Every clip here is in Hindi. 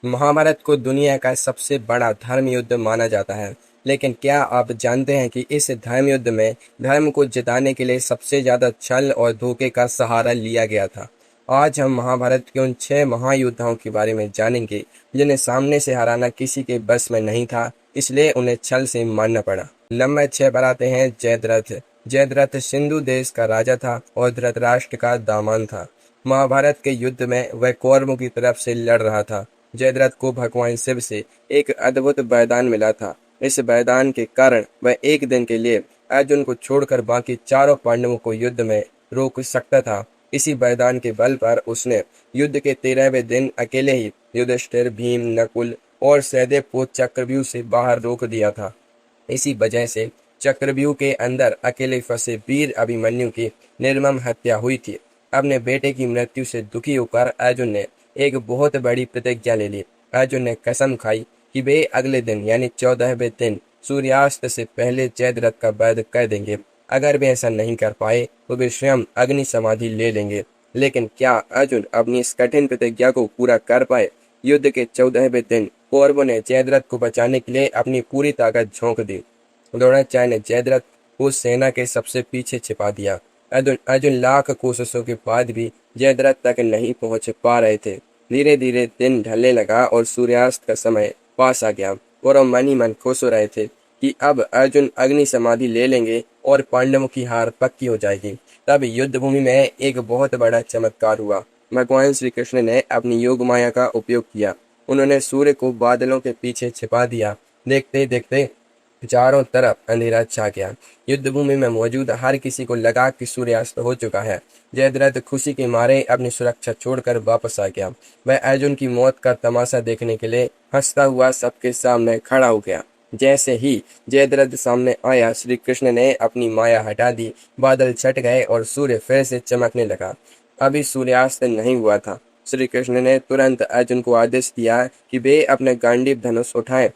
महाभारत को दुनिया का सबसे बड़ा धर्म युद्ध माना जाता है। लेकिन क्या आप जानते हैं कि इस धर्म युद्ध में धर्म को जिताने के लिए सबसे ज्यादा छल और धोखे का सहारा लिया गया था। आज हम महाभारत के उन 6 महायोद्धाओं के बारे में जानेंगे जिन्हें सामने से हराना किसी के बस में नहीं था, इसलिए उन्हें छल से मारना पड़ा। नंबर 6 पर आते हैं जयद्रथ। जयद्रथ सिंधु देश का राजा था और धृतराष्ट्र का दामाद था। महाभारत के युद्ध में वह कौरवों की तरफ से लड़ रहा था। जयद्रथ को भगवान शिव से एक अद्भुत वरदान मिला था। इस वरदान के कारण वह एक दिन के लिए अर्जुन को छोड़कर बाकी चारों पांडवों को युद्ध में रोक सकता था। इसी वरदान के बल पर उसने युद्ध के 13वें दिन अकेले ही युधिष्ठिर, भीम, नकुल और सहदेव को चक्रव्यूह से बाहर रोक दिया था। इसी वजह से चक्रव्यूह के अंदर अकेले फंसे वीर अभिमन्यु की निर्मम हत्या हुई थी। अपने बेटे की मृत्यु से दुखी होकर अर्जुन ने एक बहुत बड़ी प्रतिज्ञा ले ली। अर्जुन ने कसम खाई कि वे अगले दिन यानी 14वें दिन सूर्यास्त से पहले जयद्रथ का वध कर देंगे। अगर वे ऐसा नहीं कर पाए तो वे स्वयं अग्नि समाधि ले लेंगे। लेकिन क्या अर्जुन अपनी इस कठिन प्रतिज्ञा को पूरा कर पाए? युद्ध के 14वें दिन कौरवों ने जयद्रथ को बचाने के लिए अपनी पूरी ताकत झोंक दी। द्रोणाचार्य ने जयद्रथ को सेना के सबसे पीछे छिपा दिया। अर्जुन अर्जुन लाख कोशिशों के बाद भी जयद्रथ तक नहीं पहुंच पा रहे थे। धीरे धीरे दिन ढलने लगा और सूर्यास्त का समय पास आ गया। कौरव मन ही मन खुश हो रहे थे कि अब अर्जुन अग्नि समाधि ले लेंगे और पांडवों की हार पक्की हो जाएगी। तब युद्ध भूमि में एक बहुत बड़ा चमत्कार हुआ। भगवान श्री कृष्ण ने अपनी योग माया का उपयोग किया। उन्होंने सूर्य को बादलों के पीछे छिपा दिया। देखते देखते चारों तरफ अंधेरा छा गया। युद्ध भूमि में मौजूद हर किसी को लगा कि सूर्यास्त हो चुका है। जयद्रथ खुशी के मारे अपनी सुरक्षा छोड़कर वापस आ गया। वह अर्जुन की मौत का तमाशा देखने के लिए हंसता हुआ सबके सामने खड़ा हो गया। जैसे ही जयद्रथ सामने आया, श्री कृष्ण ने अपनी माया हटा दी। बादल छट गए और सूर्य फिर से चमकने लगा। अभी सूर्यास्त नहीं हुआ था। श्री कृष्ण ने तुरंत अर्जुन को आदेश दिया कि वे अपने गांडीव धनुष उठाएं।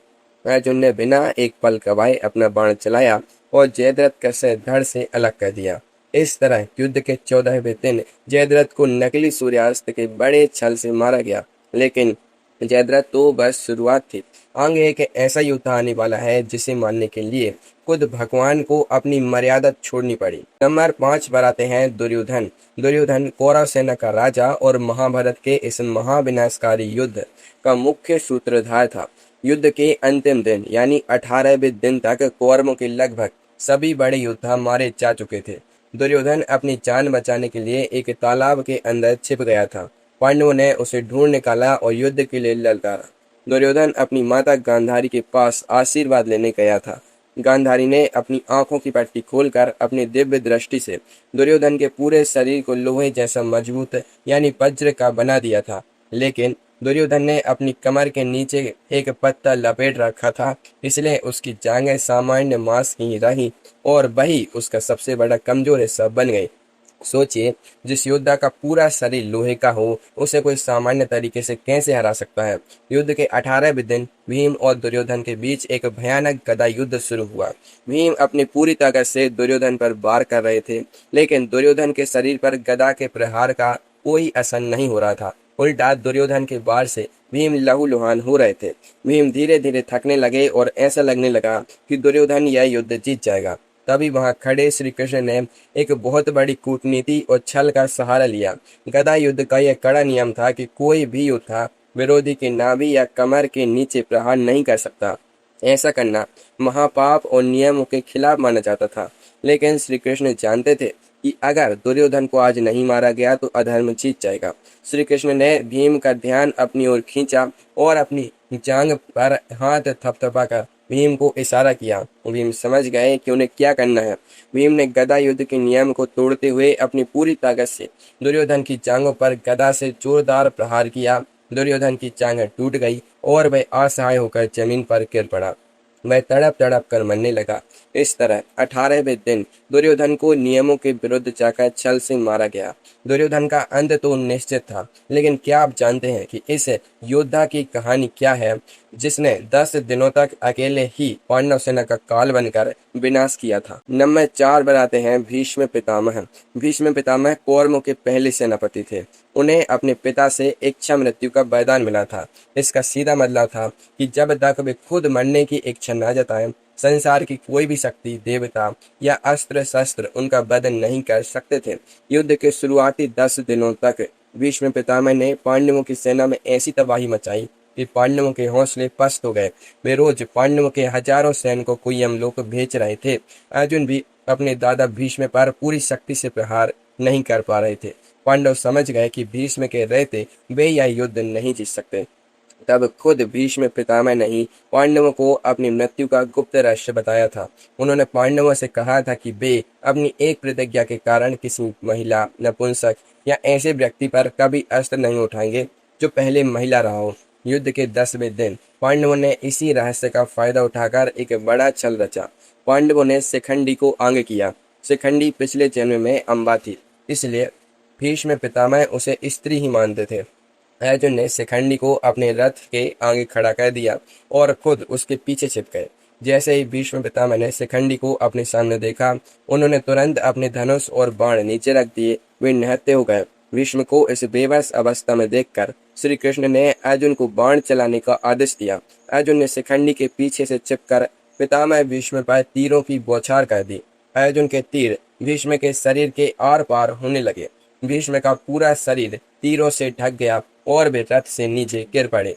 अर्जुन ने बिना एक पल गवाए अपना बाण चलाया और जयद्रथ का सिर धड़ से अलग कर दिया। इस तरह युद्ध के 14वें दिन जयद्रथ को नकली सूर्यास्त के बड़े छल से मारा गया। लेकिन जयद्रथ तो बस शुरुआत थी। आगे एक ऐसा युद्ध आने वाला है जिसे मानने के लिए खुद भगवान को अपनी मर्यादा छोड़नी पड़ी। नंबर 5 पर आते हैं दुर्योधन। दुर्योधन कौरव सेना का राजा और महाभारत के इस महाविनाशकारी युद्ध का मुख्य सूत्रधार था। युद्ध के अंतिम दिन यानी 18वें दिन तक कौरवों के लगभग सभी बड़े योद्धा मारे जा चुके थे। दुर्योधन अपनी जान बचाने के लिए एक तालाब के अंदर छिप गया था। पांडवों ने उसे ढूंढ निकाला और युद्ध के लिए ललकारा। दुर्योधन अपनी माता गांधारी के पास आशीर्वाद लेने गया था। गांधारी ने अपनी आंखों की पट्टी खोलकर अपनी दिव्य दृष्टि से दुर्योधन के पूरे शरीर को लोहे जैसा मजबूत यानी वज्र का बना दिया था। लेकिन दुर्योधन ने अपनी कमर के नीचे एक पत्ता लपेट रखा था, इसलिए उसकी जांघें सामान्य मांस की रही और वही उसका सबसे बड़ा कमजोर हिस्सा बन गई। सोचिए, जिस योद्धा का पूरा शरीर लोहे का हो उसे कोई सामान्य तरीके से कैसे हरा सकता है। युद्ध के 18वें दिन भीम और दुर्योधन के बीच एक भयानक गदा युद्ध शुरू हुआ। भीम अपनी पूरी ताकत से दुर्योधन पर वार कर रहे थे, लेकिन दुर्योधन के शरीर पर गदा के प्रहार का कोई असर नहीं हो रहा था। उल्टा दुर्योधन के वार से भीम लहूलुहान हो रहे थे। भीम धीरे धीरे थकने लगे और ऐसा लगने लगा कि दुर्योधन यह युद्ध जीत जाएगा। तभी वहां खड़े श्री कृष्ण ने एक बहुत बड़ी कूटनीति और छल का सहारा लिया। गदा युद्ध का यह कड़ा नियम था कि कोई भी योद्धा विरोधी के नाभि या कमर के नीचे प्रहार नहीं कर सकता। ऐसा करना महापाप और नियमों के खिलाफ माना जाता था। लेकिन श्री कृष्ण जानते थे कि अगर दुर्योधन को आज नहीं मारा गया तो अधर्म जीत जाएगा। श्री कृष्ण ने भीम का ध्यान अपनी ओर खींचा और अपनी जांघ पर हाथ थपथपाकर भीम को इशारा किया। भीम समझ गए कि उन्हें क्या करना है। भीम ने गदा युद्ध के नियम को तोड़ते हुए अपनी पूरी ताकत से दुर्योधन की जांघों पर गदा से जोरदार प्रहार किया। दुर्योधन की जांघें टूट गई और वह असहाय होकर जमीन पर गिर पड़ा। वह तड़प तड़प कर मरने लगा। इस तरह 18वें दिन दुर्योधन को नियमों के विरुद्ध जाकर छल से मारा गया। दुर्योधन का अंत तो निश्चित था, लेकिन क्या आप जानते हैं कि इस योद्धा की कहानी क्या है जिसने 10 दिनों तक अकेले ही पांडव सेना का काल बनकर विनाश किया था। नंबर 4 पर आते हैं भीष्म पितामह। भीष्म पितामह कौरवों के पहले सेनापति थे। उन्हें अपने पिता से इच्छा मृत्यु का वरदान मिला था। इसका सीधा मतलब था कि जब तक वे खुद मरने की इच्छा न जताएं, संसार की कोई भी शक्ति, देवता या अस्त्र शस्त्र उनका वध नहीं कर सकते थे। युद्ध के शुरुआती 10 दिनों तक भीष्म पितामह ने पांडवों की सेना में ऐसी तबाही मचाई कि पांडवों के हौसले पस्त हो गए। वे रोज पांडवों के हजारों सैनिकों को यमलोक भेज रहे थे। अर्जुन भी अपने दादा भीष्म पर पूरी शक्ति से प्रहार नहीं कर पा रहे थे। पांडव समझ गए कि भीष्म के रहते वे यह युद्ध नहीं जीत सकते। तब खुद भीष्म पितामह ने ही पांडवों को अपनी मृत्यु का गुप्त रहस्य बताया था। उन्होंने पांडवों से कहा था कि वे अपनी एक प्रतिज्ञा के कारण किसी महिला, नपुंसक या ऐसे व्यक्ति पर कभी अस्त्र नहीं उठाएंगे जो पहले महिला रहा हो। युद्ध के 10वें दिन पांडवों ने इसी रहस्य का फायदा उठाकर एक बड़ा छल रचा। पांडवों ने शिखंडी को आंग किया। शिखंडी पिछले जन्म में अम्बा थी, इसलिए भीष्म पितामह उसे स्त्री ही मानते थे। अर्जुन ने शिखंडी को अपने रथ के आगे खड़ा कर दिया और खुद उसके पीछे छिप गए। जैसे ही भीष्म पितामह ने शिखंडी को अपने सामने देखा, उन्होंने तुरंत अपने धनुष और बाण नीचे रख दिए। वे निहत्थे हो गए। भीष्म को इस बेबस अवस्था में देखकर श्री कृष्ण ने अर्जुन को बाण चलाने का आदेश दिया। अर्जुन ने शिखंडी के पीछे से छिपकर पितामह भीष्म पर तीरों की बौछार कर दी। अर्जुन के तीर भीष्म के शरीर के आर पार होने लगे। भीष्म का पूरा शरीर तीरों से ढक गया और वे रथ से नीचे गिर पड़े।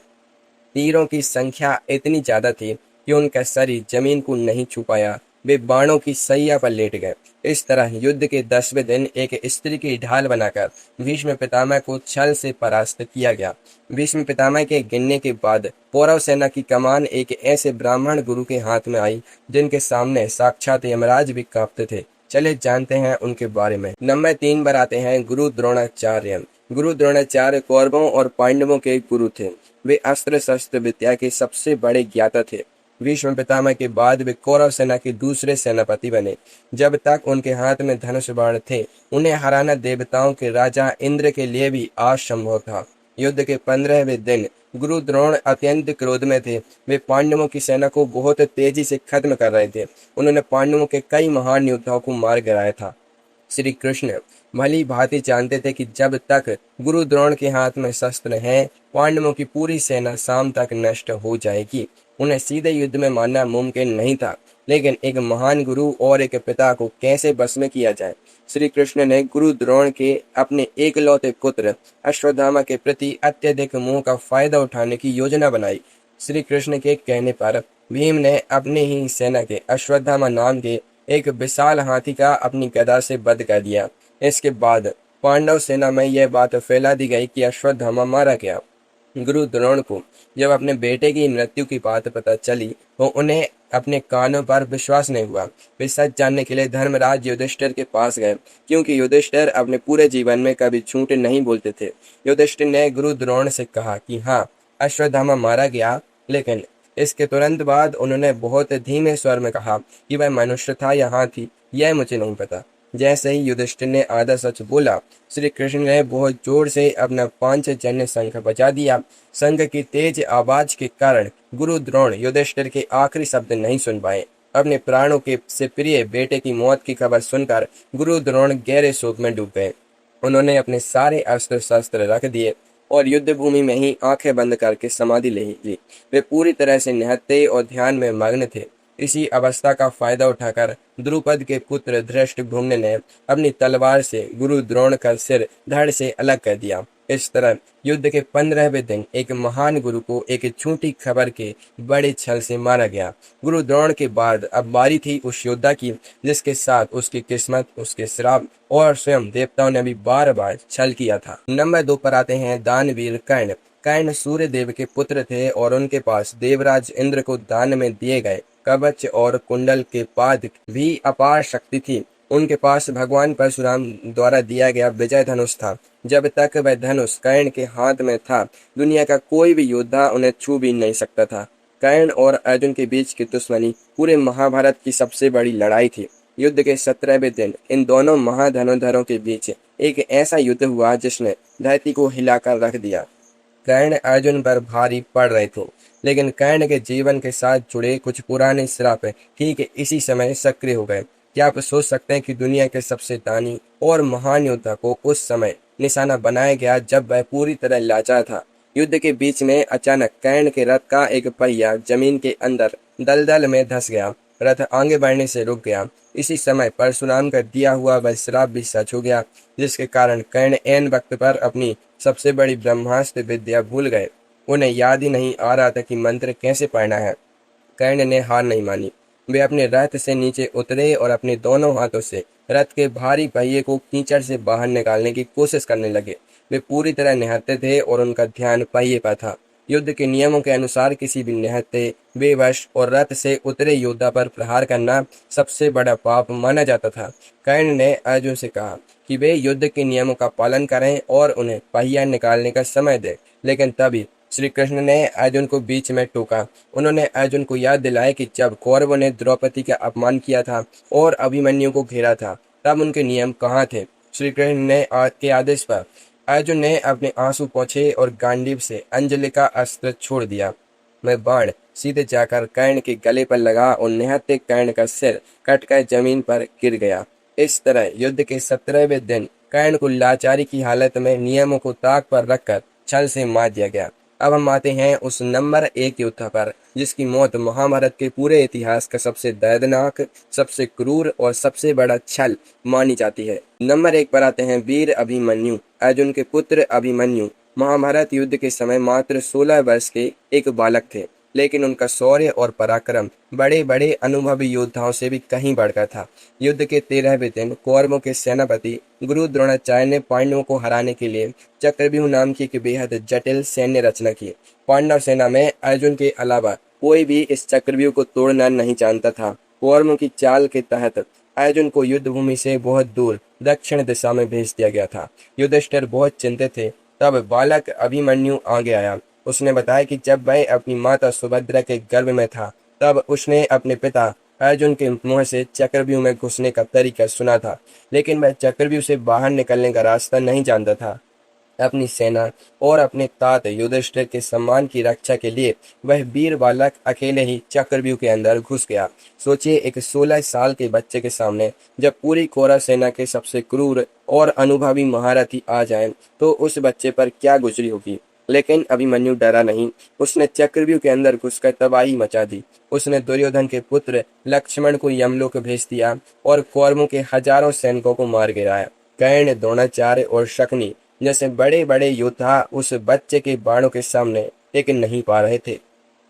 तीरों की संख्या इतनी ज्यादा थी कि उनका शरीर जमीन को नहीं छू पाया। वे बाणों की सैया पर लेट गए। इस तरह युद्ध के 10वें दिन एक स्त्री की ढाल बनाकर भीष्म पितामह को छल से परास्त किया गया। भीष्म पितामह के गिरने के बाद कौरव सेना की कमान एक ऐसे ब्राह्मण गुरु के हाथ में आई जिनके सामने साक्षात यमराज भी कांपते थे। चलिए जानते हैं उनके बारे में। नंबर 3 पर आते हैं गुरु द्रोणाचार्य। गुरु द्रोणाचार्य कौरवों और पांडवों के गुरु थे। वे अस्त्र शस्त्र विद्या के सबसे बड़े ज्ञाता थे। भीष्म पितामह के बाद वे कौरव सेना के दूसरे सेनापति बने। जब तक उनके हाथ में धनुष बाण थे, उन्हें हराना देवताओं के राजा इंद्र के लिए भी असंभव था। युद्ध के 15वें दिन गुरु द्रोण अत्यंत क्रोध में थे। वे पांडवों की सेना को बहुत तेजी से खत्म कर रहे थे। उन्होंने पांडवों के कई महान योद्धाओं को मार गिराया था। श्री कृष्ण भली भांति जानते थे कि जब तक गुरु द्रोण के हाथ में शस्त्र हैं, पांडवों की पूरी सेना शाम तक नष्ट हो जाएगी। उन्हें सीधे युद्ध में मारना मुमकिन नहीं था, लेकिन एक महान गुरु और एक पिता को कैसे बस में किया जाए। श्री कृष्ण ने गुरु द्रोण के अपने एकलौते पुत्र अश्वत्थामा के प्रति अत्यधिक मोह का फायदा उठाने की योजना बनाई। श्री कृष्ण के कहने पर भीम ने अपने ही सेना के अश्वत्थामा नाम के एक विशाल हाथी का अपनी गदा से वध कर दिया। इसके बाद पांडव सेना में यह बात फैला दी गई कि अश्वत्थामा मारा गया। गुरु द्रोण को जब अपने बेटे की मृत्यु की बात पता चली तो उन्हें अपने कानों पर विश्वास नहीं हुआ। वे सच जानने के लिए धर्मराज युधिष्ठिर के पास गए, क्योंकि युधिष्ठिर अपने पूरे जीवन में कभी झूठ नहीं बोलते थे। युधिष्ठिर ने गुरु द्रोण से कहा कि हाँ, अश्वत्थामा मारा गया, लेकिन इसके तुरंत बाद उन्होंने बहुत धीमे स्वर में कहा कि वह मनुष्य था या हाथी, यह मुझे नहीं पता। जैसे ही युधिष्ठिर ने आधा सच बोला, श्री कृष्ण ने बहुत जोर से अपना पांचजन्य शंख बजा दिया। शंख की तेज आवाज के कारण गुरु द्रोण युधिष्ठिर के आखिरी शब्द नहीं सुन पाए। अपने प्राणों के से प्रिय बेटे की मौत की खबर सुनकर गुरु द्रोण गहरे शोक में डूब गए। उन्होंने अपने सारे अस्त्र शस्त्र रख दिए और युद्ध भूमि में ही आंखें बंद करके समाधि ले ली। वे पूरी तरह से निहत्थे और ध्यान में मग्न थे। इसी अवस्था का फायदा उठाकर द्रुपद के पुत्र धृष्टद्युम्न ने अपनी तलवार से गुरु द्रोण का सिर धड़ से अलग कर दिया। इस तरह युद्ध के 15वें दिन एक महान गुरु को एक झूठी खबर के बड़े छल से मारा गया। गुरु द्रोण के बाद अब बारी थी उस योद्धा की जिसके साथ उसकी किस्मत, उसके श्राप और स्वयं देवताओं ने भी बार बार छल किया था। नंबर 2 पर आते हैं दानवीर कर्ण। कर्ण सूर्य देव के पुत्र थे और उनके पास देवराज इंद्र को दान में दिए गए कवच और कुंडल के बाद भी अपार शक्ति थी। उनके पास भगवान परशुराम द्वारा दिया गया विजय धनुष था। जब तक वह धनुष कर्ण के हाथ में था, दुनिया का कोई भी योद्धा उन्हें छू भी नहीं सकता था। कर्ण और अर्जुन के बीच की दुश्मनी पूरे महाभारत की सबसे बड़ी लड़ाई थी। युद्ध के 17वें दिन इन दोनों महाधनुर्धरों के बीच एक ऐसा युद्ध हुआ जिसने धरती को हिलाकर रख दिया। कर्ण अर्जुन पर भारी पड़ रहे थे, लेकिन कर्ण के जीवन के साथ जुड़े कुछ पुराने श्राप ठीक इसी समय सक्रिय हो गए। क्या आप सोच सकते हैं कि दुनिया के सबसे दानी और महान योद्धा को उस समय निशाना बनाया गया जब वह पूरी तरह लाचार था। युद्ध के बीच में अचानक कर्ण के रथ का एक पहिया जमीन के अंदर दलदल में धंस गया। रथ आगे बढ़ने से रुक गया। इसी समय परशुराम का दिया हुआ वह श्राप भी सच हो गया, जिसके कारण कर्ण ऐन वक्त पर अपनी सबसे बड़ी ब्रह्मास्त्र विद्या भूल गए। उन्हें याद ही नहीं आ रहा था कि मंत्र कैसे पढ़ना है। कर्ण ने हार नहीं मानी। वे अपने रथ से नीचे उतरे और अपने दोनों हाथों से रथ के भारी पहिए को कीचड़ से बाहर निकालने की कोशिश करने लगे। वे पूरी तरह निहत्थे थे और उनका ध्यान पहिए पर था। युद्ध के नियमों के अनुसार किसी भी निहत्थे, बेवश और रथ से उतरे योद्धा पर प्रहार करना सबसे बड़ा पाप माना जाता था। कर्ण ने अर्जुन से कहा कि वे युद्ध के नियमों का पालन करें और उन्हें पहिया निकालने का समय दें, लेकिन तभी श्री कृष्ण ने अर्जुन को बीच में टोका। उन्होंने अर्जुन को याद दिलाया कि जब कौरवों ने द्रौपदी का अपमान किया था और अभिमन्यु को घेरा था, तब उनके नियम कहाँ थे। श्री कृष्ण ने के आदेश पर अर्जुन ने अपने आंसू पोंछे और गांडीव से अंजलि का अस्त्र छोड़ दिया। मैं बाण सीधे जाकर कर्ण के गले पर लगा और निहत्थे कर्ण का सिर कटकर जमीन पर गिर गया। इस तरह युद्ध के 17वें दिन कर्ण को लाचारी की हालत में नियमों को ताक पर रखकर छल से मार दिया गया। अब हम आते हैं उस नंबर 1 योद्धा पर, जिसकी मौत महाभारत के पूरे इतिहास का सबसे दर्दनाक, सबसे क्रूर और सबसे बड़ा छल मानी जाती है। नंबर 1 पर आते हैं वीर अभिमन्यु। अर्जुन के पुत्र अभिमन्यु महाभारत युद्ध के समय मात्र 16 वर्ष के एक बालक थे, लेकिन उनका शौर्य और पराक्रम बड़े बड़े अनुभवी योद्धाओं से भी कहीं बढ़कर था। युद्ध के 13वें दिन कौरवों के सेनापति गुरु द्रोणाचार्य ने पांडवों को हराने के लिए चक्रव्यूह नाम की एक बेहद जटिल सैन्य रचना की। पांडव सेना में अर्जुन के अलावा कोई भी इस चक्रव्यूह को तोड़ना नहीं जानता था। कौरवों की चाल के तहत अर्जुन को युद्ध भूमि से बहुत दूर दक्षिण दिशा में भेज दिया गया था। युधिष्ठिर बहुत चिंतित थे। तब बालक अभिमन्यु आगे आया। उसने बताया कि जब वह अपनी माता सुभद्रा के गर्भ में था, तब उसने अपने पिता अर्जुन के मुंह से चक्रव्यूह में घुसने का तरीका सुना था, लेकिन वह चक्रव्यूह से बाहर निकलने का रास्ता नहीं जानता था। अपनी सेना और अपने तात युधिष्ठिर के सम्मान की रक्षा के लिए वह वीर बालक अकेले ही चक्रव्यूह के अंदर घुस गया। सोचिए, एक 16 साल के बच्चे के सामने जब पूरी कौरव सेना के सबसे क्रूर और अनुभवी महारथी आ जाएं, तो उस बच्चे पर क्या गुजरी होगी। लेकिन अभिमन्यु डरा नहीं। उसने चक्रव्यूह के अंदर घुसकर तबाही मचा दी। उसने दुर्योधन के पुत्र लक्ष्मण को यमलोक भेज दिया और कौरवों के हजारों सैनिकों को मार गिराया। कर्ण, द्रोणाचार्य और शकुनी जैसे बड़े बड़े योद्धा उस बच्चे के बाणों के सामने टिक नहीं पा रहे थे।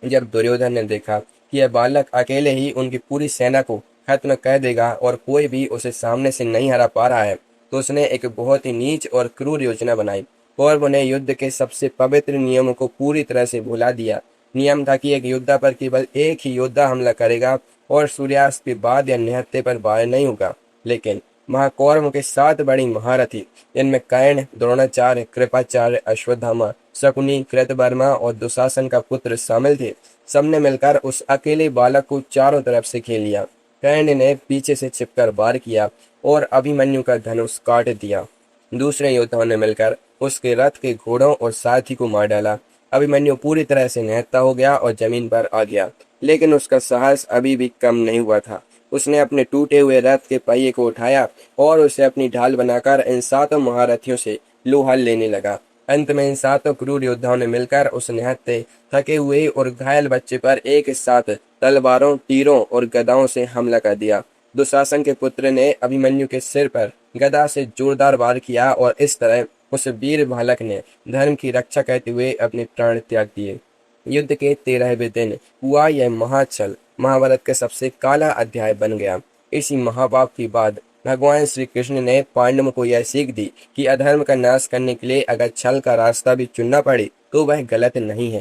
जब दुर्योधन ने देखा कि यह बालक अकेले ही उनकी पूरी सेना को खत्म कर देगा और कोई भी उसे सामने से नहीं हरा पा रहा है, तो उसने एक बहुत ही नीच और क्रूर योजना बनाई। कौरवों ने युद्ध के सबसे पवित्र नियमों को पूरी तरह से भुला दिया। नियम था कि एक योद्धा पर केवल एक ही योद्धा हमला करेगा और सूर्यास्त के बाद या निहत्थे पर वार नहीं होगा। लेकिन महाकौरवों के 7 बड़ी महारथी, इनमें कर्ण, द्रोणाचार्य, कृपाचार्य, अश्वत्थामा, शकुनी, कृतवर्मा और दुशासन का पुत्र शामिल थे। सबने मिलकर उस अकेले बालक को चारों तरफ से घेर लिया। कर्ण ने पीछे से छिपकर वार किया और अभिमन्यु का धनुष काट दिया। दूसरे योद्धाओं ने मिलकर उसके रथ के घोड़ों और सारथी को मार डाला। अभिमन्यु पूरी तरह से निहत्था हो गया और जमीन पर आ गया, लेकिन उसका साहस अभी भी कम नहीं हुआ था। उसने अपने टूटे हुए रथ के पहिए को उठाया और उसे अपनी ढाल बनाकर इन 7 महारथियों से लोहा लेने लगा। अंत में इन 7 क्रूर योद्धाओं ने मिलकर उस निहत्थे, थके हुए और घायल बच्चे पर एक साथ तलवारों, तीरों और गदाओं से हमला कर दिया। दुशासन के पुत्र ने अभिमन्यु के सिर पर गदा से जोरदार वार किया और इस तरह उस वीर बालक ने धर्म की रक्षा करते हुए अपने प्राण त्याग दिए। युद्ध के 13वें दिन हुआ यह महाछल महाभारत का सबसे काला अध्याय बन गया। इसी महापाप के बाद भगवान श्री कृष्ण ने पांडवों को यह सीख दी कि अधर्म का नाश करने के लिए अगर छल का रास्ता भी चुनना पड़े तो वह गलत नहीं है।